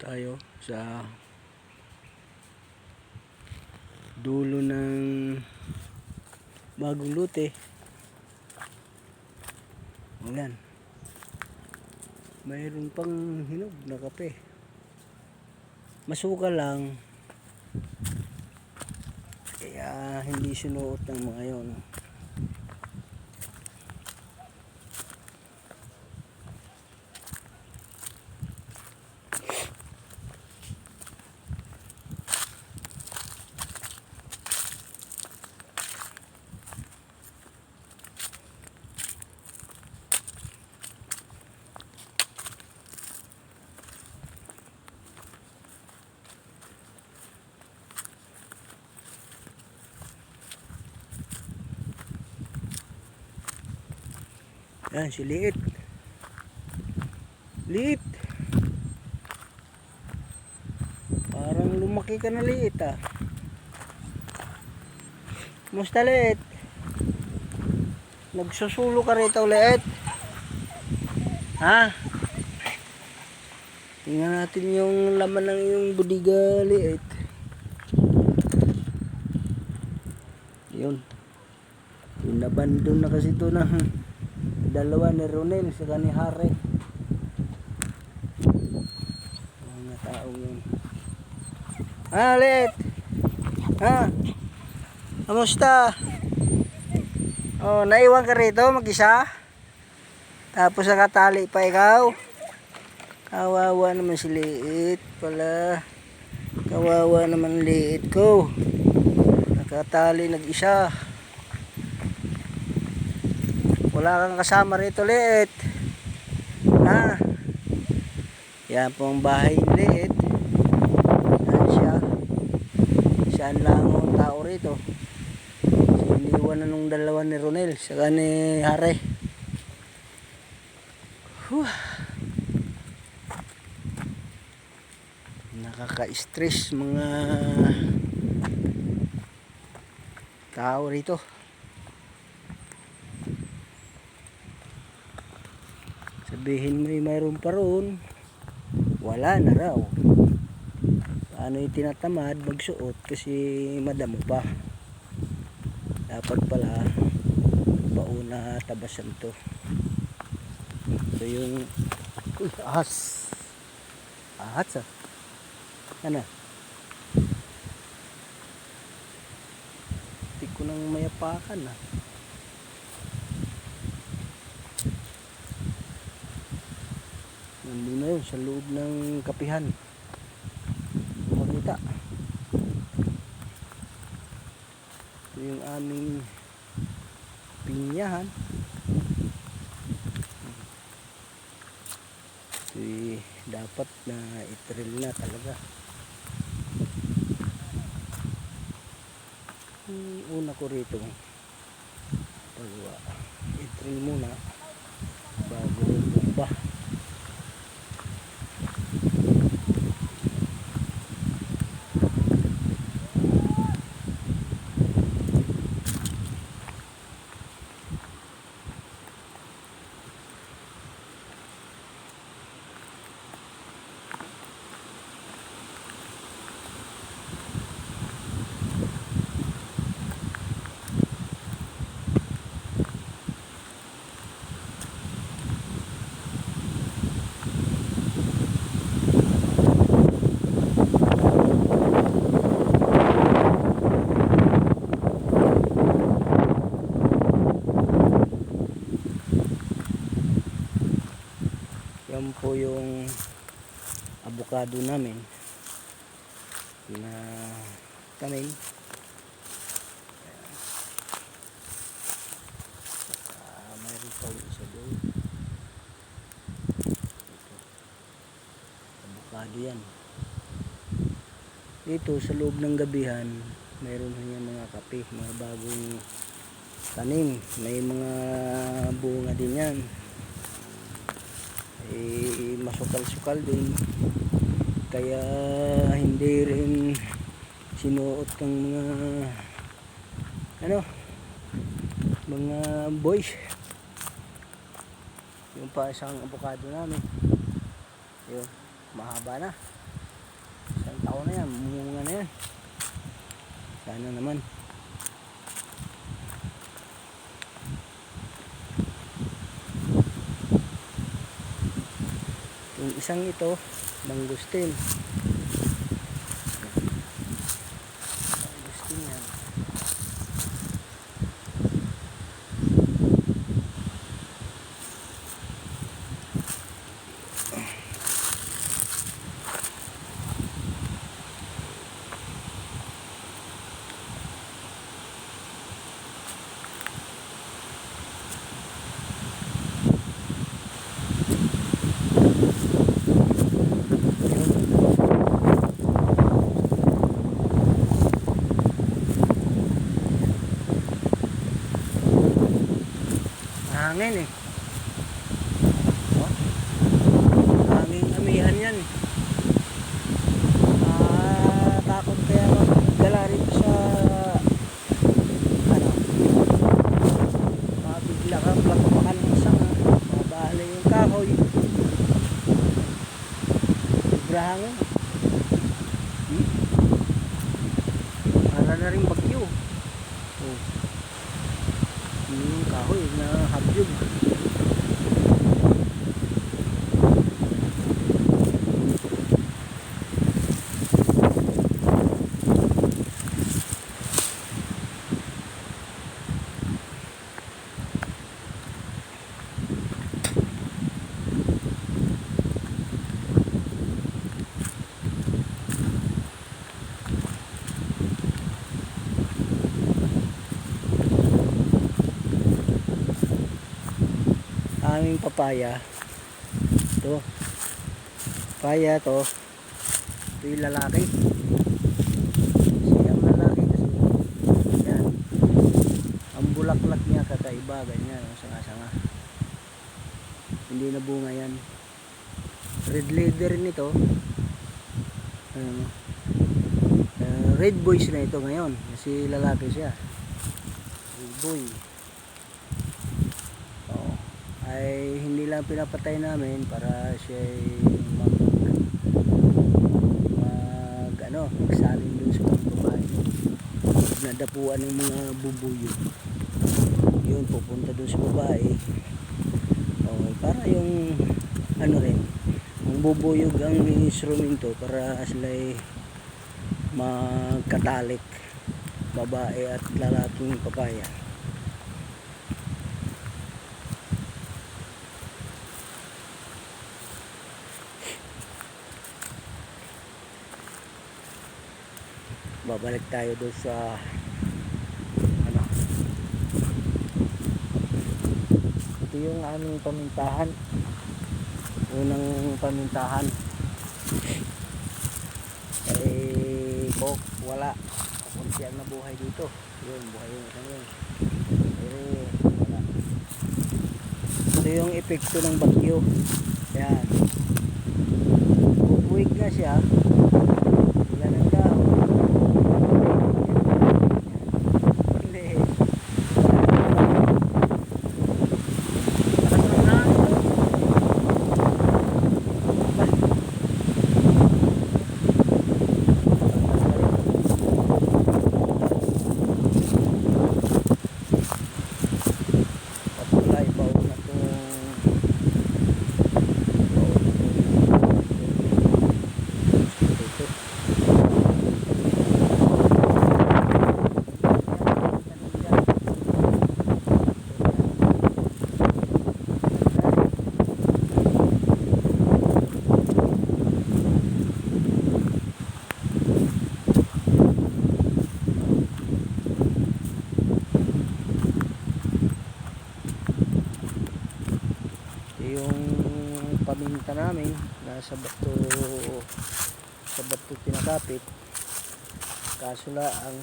Tayo sa dulo ng bagong lote. Ayan, mayroon pang hinog na kape, masuka lang kaya hindi sinuot ng mga yon. Yan si Liit. Liit, parang lumaki ka na, Liit, ah. Musta, Liit? Nagsusulo ka rito, Liit? Ha? Tingnan natin yung laman ng iyong budiga, Liit. Yun, inabandon na kasi ito ng dalawa ni Ronel saka ni Hare, mga taong yun. Liit, ha? Kamusta? Oh, naiwan ka rito mag-isa? Tapos nakatali pa ikaw? Kawawa naman si Liit pala. Kawawa naman Liit ko. Nakatali nag-isa. Wala kang kasama rito, Liit. Ha? Yan po ang bahay ni Liit. Yan siya. Saan lang ang tao rito. Iniwan na nung dalawa ni Ronel saka ni Hare. Nakaka-stress mga tao rito. Sabihin mo mayroon pa roon, wala na raw. Paano yung tinatamad magsuot kasi madamo pa. Dapat pala bauna tabasan to. So yung ahas ah. Ano? Hindi ko nang mayapakan, ah. Nandun na yun sa loob ng kapihan. Makita. Ito yung aming pinyahan. Ito dapat na itril na talaga. Una ko rito pagwa itril muna bago bumba. Yan po yung avocado namin na tanim. Mayroon pa ulit sa doon. Avocado yan. Dito sa loob ng gabihan mayroon niya mga kape, mga bagong tanim. May mga bunga din yan. Masukal-sukal din kaya hindi rin sinuot ng mga boys. Yung pa isang avocado namin yun, mahaba na. taon na yan, mumunga na yan. Sana naman. Yung isang ito, mangustin. Mangustin yan. Hangin eh. Oh, hangin amihan yan. Takot kaya magdala rito sa ano, mabigla ka plapakan ng sanga, mabali yung kahoy. Sobra hangin. Para na rin bagyo. Oh. Yung kahoy na habyog. Aming papaya ito, papaya to, ito yung lalaki kasi ang lalaki kasi yan, ang bulaklak niya kakaiba, ganyan, sanga-sanga, hindi na bunga yan. Red leader nito, red boys na ito ngayon kasi lalaki siya, red boy. Ay hindi lang pinapatay namin para siya mag magsalin dun sa mga babae, nadapuan ng mga bubuyo, yun pupunta dun sa babae. Okay, para yung ano rin, ang bubuyog ang instrumento para sila magkatalik, babae at lalaking papaya. Babalik tayo doon sa ano, ito yung aming pamintahan, unang pamintahan. Kok wala, kunti ang nabuhay dito, yun buhay yung isang yun, wala. Ito yung epekto ng bagyo, yan, bubuwig na siya, wala ng dahon. Paminta namin nasa bato pinakapit, kaso ang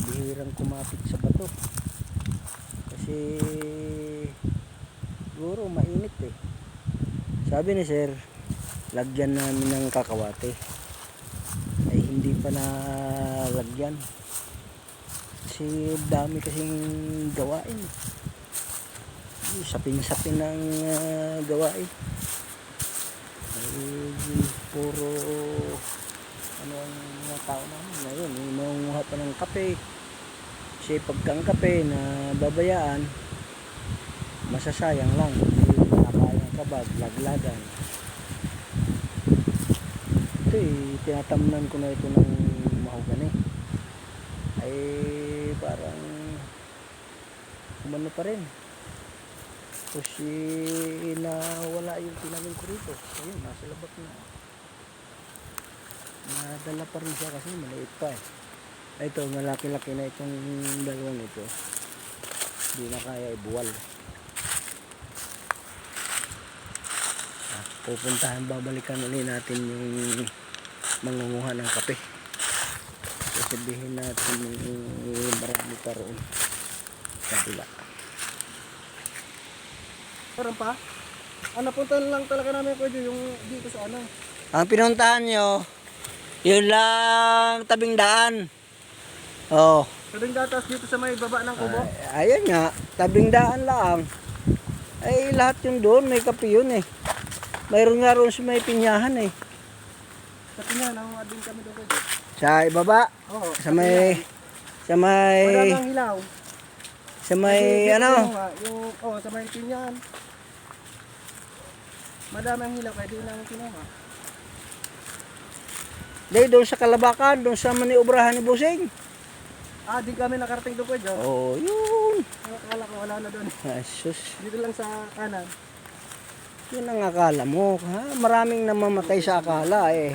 bihirang kumapit sa bato kasi siguro mainit eh. Sabi ni sir, lagyan namin ng kakawate, ay hindi pa na lagyan kasi dami kasing gawain, sapin-sapin ng gawain, ay puro ano ang mga tao namin ngayon, mangunguha pa ng kape. Kasi pagka ang kape na babayaan, masasayang lang. Hindi nakakayang kabag, laglagan. Ito tinatamnan ko na ito ng mahogani. Ay parang umano pa rin. Kasi nawala yung tinamin ko rito. Ayun, nasa labak na. Nadala pa rin siya kasi maliit pa eh. Ito, malaki-laki na itong dalawang ito. Hindi na kaya ibuwal. Pupuntahan, babalikan ulit natin yung mangunguha ng kape. Sasabihin natin yung marami pa roon. Kabila. Meron pa? Napuntahan lang talaga namin pwede yung dito sa ano. Ang pinuntahan nyo, yun lang tabing daan. Oh. Tabing datas dito sa may baba ng kubo. Ayun nga, tabing daan lang. Ay lahat yun doon, may kape yun eh. Mayroon nga roon sa may pinyahan eh. Sa pinya, nangunga din kami doon pwede. Sa ibaba, Oo. sa may Madami ang hilaw. sa may Dito ano, sa may pinyahan. Madami ang hilaw, pwede lang kinuha. doon sa Kalabakan, doon sa maniobrahan ni Busing. Di kami nakarating doon pwede. Oh, yun. Akala ko wala na doon. Asus, Dito lang sa kanan. yun ang akala mo. Ha? Maraming namamatay sa akala eh.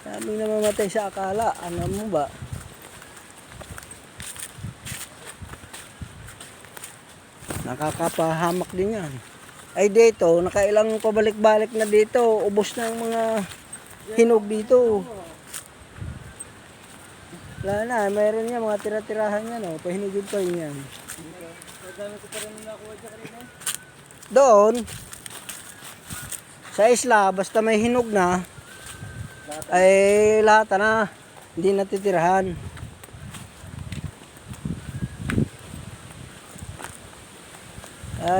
Maraming namamatay sa akala. Ano mo ba? Nakakapahamak din yan. Ay dito, nakailang pabalik-balik na dito. Ubos na ang mga hinog dito. Wala na, mayroon yan, mga tira-tirahan yan. Oh. Pahinugin pa rin yan. Madami ko pa rin nakuha dyan kanina. Doon, sa isla, basta may hinog na, ay lahat na, hindi natitirahan.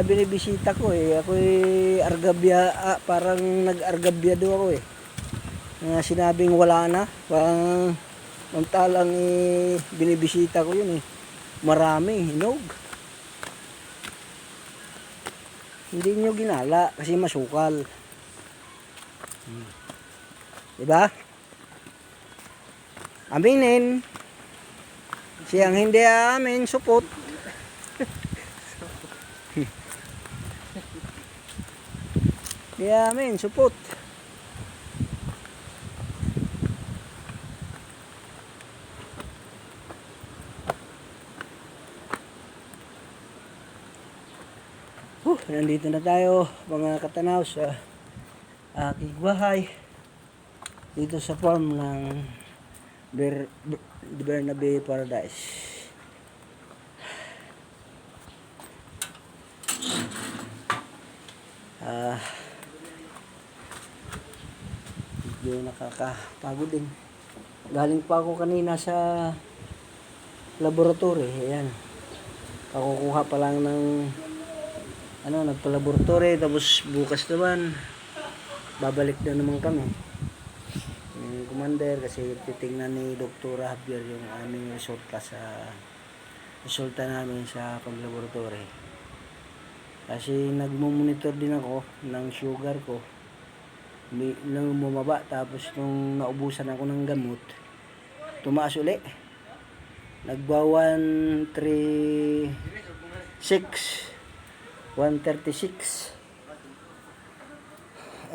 Binibisita ko eh. Ako'y argabya, parang nag-argabyado ako eh. Sinabing wala na. Parang talang binibisita ko yun eh. Maraming hinog. Hindi nyo ginala kasi masukal. Diba? Aminin. Siyang hindi amin, supot. Kaya amin, supot. Nandito na tayo mga katanaw sa aking bahay dito sa farm ng Bernabe Paradise. Medyo nakakapagod din. Galing pa ako kanina sa laboratory. Ayan. Pakukuha pa lang ng nagpa-laboratory. Tapos bukas naman babalik na naman kami. Yung commander kasi titingnan ni Dr. Javier yung aming resulta namin sa pag-laboratory. Kasi nagmo-monitor din ako ng sugar ko. Nang bumaba, tapos nung naubusan ako ng gamot, tumaas uli. Nagba 136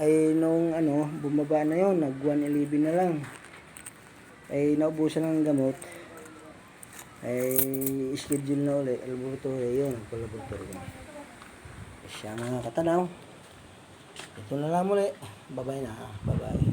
ay nung bumaba na yon, nag 111 na lang. Ay naubusan ng gamot, ay schedule na uli laboratory yun, laboratory. Siya mga katanaw, ito na lang muli. Bye-bye na. Bye-bye.